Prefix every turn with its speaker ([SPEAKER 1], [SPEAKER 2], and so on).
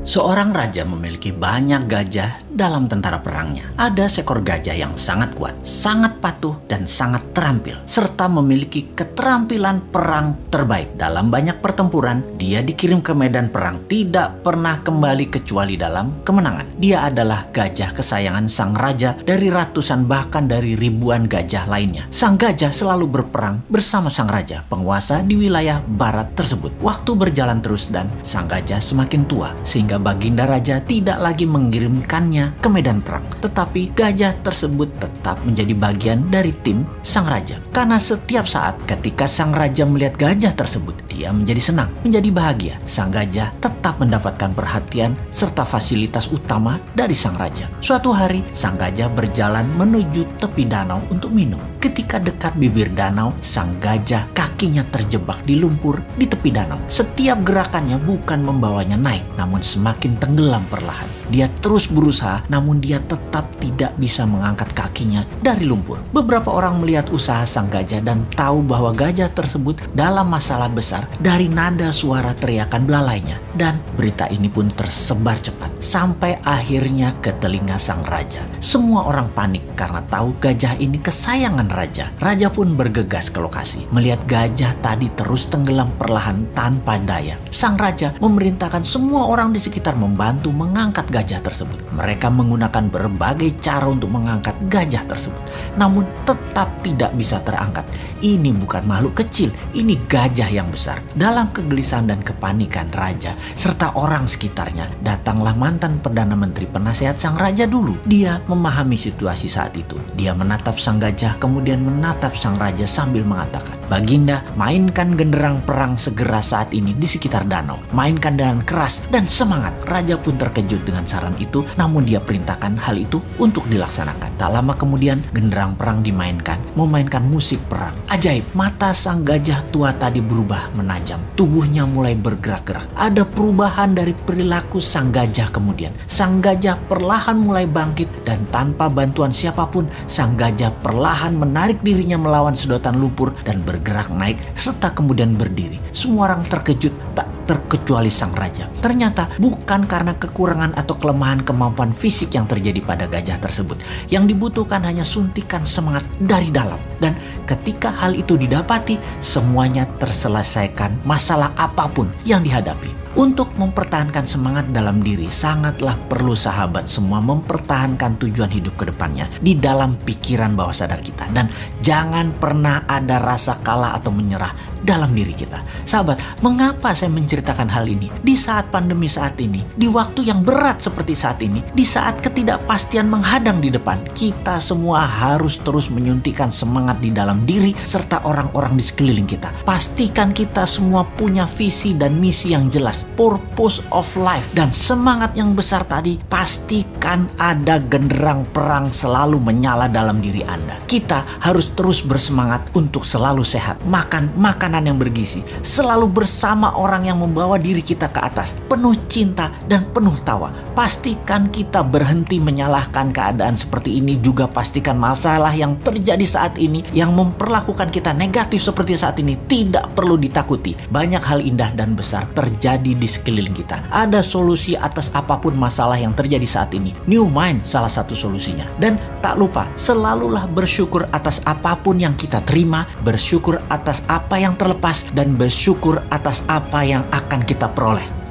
[SPEAKER 1] Seorang raja memiliki banyak gajah dalam tentara perangnya. Ada seekor gajah yang sangat kuat, sangat patuh, dan sangat terampil, serta memiliki keterampilan perang terbaik. Dalam banyak pertempuran, dia dikirim ke medan perang, tidak pernah kembali kecuali dalam kemenangan. Dia adalah gajah kesayangan sang raja dari ratusan bahkan dari ribuan gajah lainnya. Sang gajah selalu berperang bersama sang raja, penguasa di wilayah barat tersebut. Waktu berjalan terus dan sang gajah semakin tua, sehingga baginda raja tidak lagi mengirimkannya ke medan perang. Tetapi gajah tersebut tetap menjadi bagian dari tim sang raja. Karena setiap saat ketika sang raja melihat gajah tersebut, dia menjadi senang, menjadi bahagia. Sang gajah tetap mendapatkan perhatian serta fasilitas utama dari sang raja. Suatu hari, sang gajah berjalan menuju tepi danau untuk minum. Ketika dekat bibir danau, sang gajah kakinya terjebak di lumpur di tepi danau. Setiap gerakannya bukan membawanya naik, namun semakin tenggelam perlahan. Dia terus berusaha, namun dia tetap tidak bisa mengangkat kakinya dari lumpur. Beberapa orang melihat usaha sang gajah dan tahu bahwa gajah tersebut dalam masalah besar dari nada suara teriakan belalainya. Dan berita ini pun tersebar cepat sampai akhirnya ke telinga sang raja. Semua orang panik karena tahu gajah ini kesayangan raja. Raja pun bergegas ke lokasi. Melihat gajah tadi terus tenggelam perlahan tanpa daya, sang raja memerintahkan semua orang di sekitar membantu mengangkat gajah tersebut. Mereka menggunakan berbagai cara untuk mengangkat gajah tersebut, namun tetap tidak bisa terangkat. Ini bukan makhluk kecil, ini gajah yang besar. Dalam kegelisahan dan kepanikan raja serta orang sekitarnya, datanglah mantan Perdana Menteri penasehat sang raja dulu. Dia memahami situasi saat itu. Dia menatap sang gajah, kemudian menatap sang raja sambil mengatakan, "Baginda, mainkan genderang perang segera saat ini di sekitar danau. Mainkan dengan keras dan semangat." Raja pun terkejut dengan saran itu, namun dia perintahkan hal itu untuk dilaksanakan. Tak lama kemudian, genderang perang dimainkan, memainkan musik perang. Ajaib, mata sang gajah tua tadi berubah menajam. Tubuhnya mulai bergerak-gerak. Ada perubahan dari perilaku sang gajah kemudian. Sang gajah perlahan mulai bangkit dan tanpa bantuan siapapun, sang gajah perlahan menarik dirinya melawan sedotan lumpur dan bergerak naik serta kemudian berdiri. Semua orang terkejut, tak terkecuali sang raja. Ternyata bukan karena kekurangan atau kelemahan kemampuan fisik yang terjadi pada gajah tersebut. Yang dibutuhkan hanya suntikan semangat dari dalam. Dan ketika hal itu didapati, semuanya terselesaikan masalah apapun yang dihadapi. Untuk mempertahankan semangat dalam diri, sangatlah perlu sahabat semua mempertahankan tujuan hidup ke depannya di dalam pikiran bawah sadar kita. Dan jangan pernah ada rasa kalah atau menyerah dalam diri kita. Sahabat, mengapa saya menceritakan hal ini? Di saat pandemi saat ini, di waktu yang berat seperti saat ini, di saat ketidakpastian menghadang di depan, kita semua harus terus menyuntikkan semangat di dalam diri serta orang-orang di sekeliling kita. Pastikan kita semua punya visi dan misi yang jelas, purpose of life, dan semangat yang besar tadi. Pastikan ada genderang perang selalu menyala dalam diri Anda. Kita harus terus bersemangat untuk selalu sehat, makan makanan yang bergizi, selalu bersama orang yang membawa diri kita ke atas, penuh cinta dan penuh tawa. Pastikan kita berhenti menyalahkan keadaan seperti ini. Juga pastikan masalah yang terjadi saat ini yang memperlakukan kita negatif seperti saat ini tidak perlu ditakuti. Banyak hal indah dan besar terjadi di sekeliling kita. Ada solusi atas apapun masalah yang terjadi saat ini. New Mind salah satu solusinya. Dan tak lupa, selalulah bersyukur atas apapun yang kita terima, bersyukur atas apa yang terlepas, dan bersyukur atas apa yang akan kita peroleh.